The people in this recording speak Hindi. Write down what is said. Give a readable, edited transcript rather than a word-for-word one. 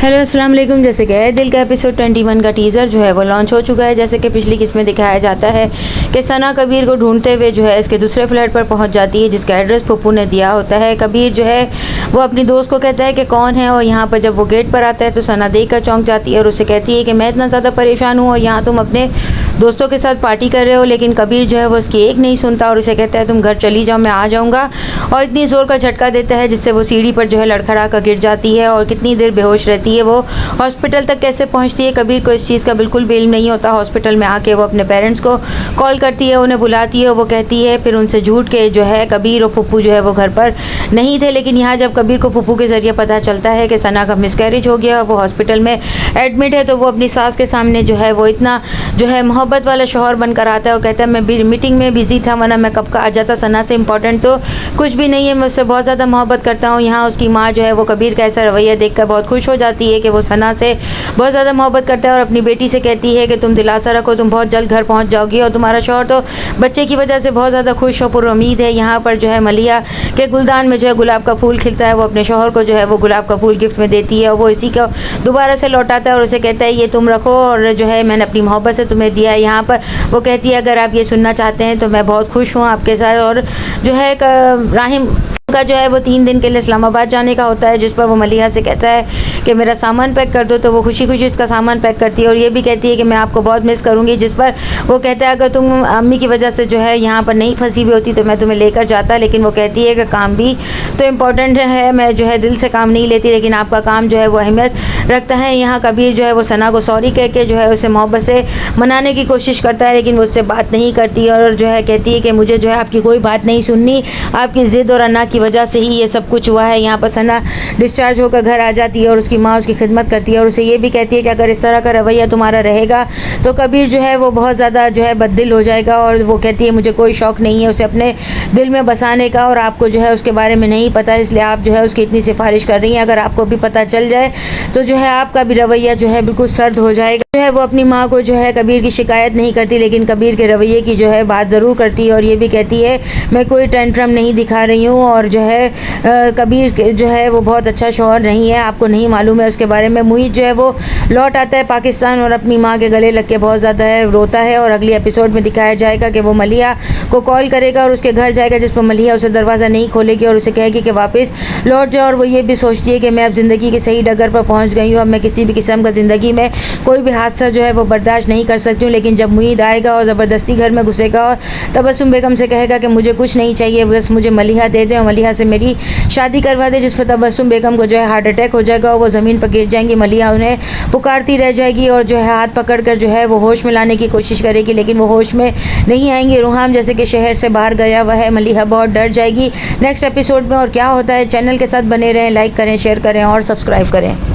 हेलो अस्सलाम वालेकुम। जैसे कि दिल का एपिसोड 21 का टीज़र जो है वो लॉन्च हो चुका है। जैसे कि पिछली किस्त में दिखाया जाता है कि सना कबीर को ढूंढते हुए जो है इसके दूसरे फ्लैट पर पहुंच जाती है, जिसका एड्रेस पप्पू ने दिया होता है। कबीर जो है वो अपनी दोस्त को कहता है कि कौन है, और यहाँ पर जब वो गेट पर आता है तो सना देख कर चौंक जाती है और उसे कहती है कि मैं इतना ज़्यादा परेशान हूँ और यहाँ तुम अपने दोस्तों के साथ पार्टी कर रहे हो। लेकिन कबीर जो है वो उसकी एक नहीं सुनता और उसे कहता है तुम घर चली जाओ, मैं आ जाऊँगा, और इतनी ज़ोर का झटका देता है जिससे वो सीढ़ी पर जो है लड़खड़ा कर गिर जाती है और कितनी देर बेहोश रहती है। वो हॉस्पिटल तक कैसे पहुंचती है, कबीर को इस चीज़ का बिल्कुल भी इल्म नहीं होता। हॉस्पिटल में आके वो अपने पेरेंट्स को कॉल करती है, उन्हें बुलाती है, वो कहती है फिर उनसे झूठ के जो है कबीर और पप्पू जो है वो घर पर नहीं थे। लेकिन यहाँ जब कबीर को पप्पू के ज़रिए पता चलता है कि सना का मिसकैरेज हो गया, वो हॉस्पिटल में एडमिट है, तो वो अपनी सास के सामने जो है वो इतना जो है मोहब्बत वाला शौहर बनकर आता है और कहता है मैं मीटिंग में बिजी था, वरना मैं कब का आ जाता, सना से इम्पोर्टेंट तो कुछ भी नहीं है, मैं उससे बहुत ज़्यादा मोहब्बत करता हूँ। यहाँ उसकी माँ जो है वो कबीर का ऐसा रवैया देखकर बहुत खुश हो जाती है कि वो सना से बहुत ज़्यादा मोहब्बत करता है और अपनी बेटी से कहती है कि तुम दिलासा रखो, तुम बहुत जल्द घर पहुँच जाओगी और तुम्हारा शौहर तो बच्चे की वजह से बहुत ज़्यादा खुश और पुरुम्मीद है। यहाँ पर जो है मलिया के गुलदान में जो है गुलाब का फूल खिलता है, वो अपने शौहर को जो है वो गुलाब का फूल गिफ्ट में देती है और वो इसी को दोबारा से लौटाता है और उसे कहता है ये तुम रखो और जो है मैंने अपनी मोहब्बत से तुम्हें दिया है। यहाँ पर वो कहती है अगर आप ये सुनना चाहते हैं तो मैं बहुत खुश हूँ आपके साथ। और जो है राहिम का जो है वो 3 दिन के लिए इस्लामाबाद जाने का होता है, जिस पर वो मलिहा से कहता है कि मेरा सामान पैक कर दो, तो वो खुशी खुशी इसका सामान पैक करती है और ये भी कहती है कि मैं आपको बहुत मिस करूँगी। जिस पर वो कहता है अगर तुम अम्मी की वजह से जो है यहाँ पर नहीं फंसी हुई होती तो मैं तुम्हें लेकर जाता, लेकिन वो कहती है कि काम भी तो इम्पोर्टेंट है, मैं जो है दिल से काम नहीं लेती, लेकिन आपका काम जो है वो अहमियत रखता है। यहाँ कबीर जो है वो सना को सॉरी कह के जो है उसे मोहब्बत से मनाने की कोशिश करता है, लेकिन वो उससे बात नहीं करती और जो है कहती है कि मुझे जो है आपकी कोई बात नहीं सुननी, आपकी ज़िद और अन्ना की वजह से ही ये सब कुछ हुआ है। यहाँ पर सना डिस्चार्ज होकर घर आ जाती है और उसकी माँ उसकी खिदमत करती है और उसे ये भी कहती है कि अगर इस तरह का रवैया तुम्हारा रहेगा तो कबीर जो है वो बहुत ज़्यादा जो है बददिल हो जाएगा। और वो कहती है मुझे कोई शौक़ नहीं है उसे अपने दिल में बसाने का और आपको जो है उसके बारे में नहीं पता, इसलिए आप जो है उसकी इतनी सिफारिश कर रही हैं। अगर आपको भी पता चल जाए तो जो है आपका भी रवैया जो है बिल्कुल सर्द हो जाएगा। जो है वो अपनी माँ को जो है कबीर की शिकायत नहीं करती, लेकिन कबीर के रवैये की जो है बात ज़रूर करती है और ये भी कहती है मैं कोई टेंट्रम नहीं दिखा रही हूँ और जो है कबीर जो है वो बहुत अच्छा शौहर नहीं है, आपको नहीं मालूम है उसके बारे में। मुईद जो है वो लौट आता है पाकिस्तान और अपनी माँ के गले लग के बहुत ज़्यादा रोता है और अगले एपिसोड में दिखाया जाएगा कि वो मलिया को कॉल करेगा और उसके घर जाएगा, जिस पर मलिया उसे दरवाज़ा नहीं खोलेगी और उसे कहेगी कि वापस लौट जाओ। और वो ये भी सोचती है कि मैं अब ज़िंदगी के सही डगर पर पहुँच गई हूँ, अब मैं किसी भी किस्म का ज़िंदगी में कोई भी हादसा जो है वो बर्दाश्त नहीं कर सकती हूँ। लेकिन जब मुईद आएगा और ज़बरदस्ती घर में घुसेगा और तबस्सुम बेगम से कहेगा कि मुझे कुछ नहीं चाहिए, बस मुझे मलिहा दे दें और मलिहा से मेरी शादी करवा दे, जिस पर तबस्सुम बेगम को जो है हार्ट अटैक हो जाएगा और वो ज़मीन पर गिर जाएंगी। मलिहा उन्हें पुकारती रह जाएगी और जो है हाथ पकड़कर जो है वो होश में लाने की कोशिश करेगी, लेकिन वो होश में नहीं आएंगी। रुहाम जैसे कि शहर से बाहर गया हुआ है, मलिहा बहुत डर जाएगी। नेक्स्ट एपिसोड में और क्या होता है, चैनल के साथ बने रहें, लाइक करें, शेयर करें और सब्सक्राइब करें।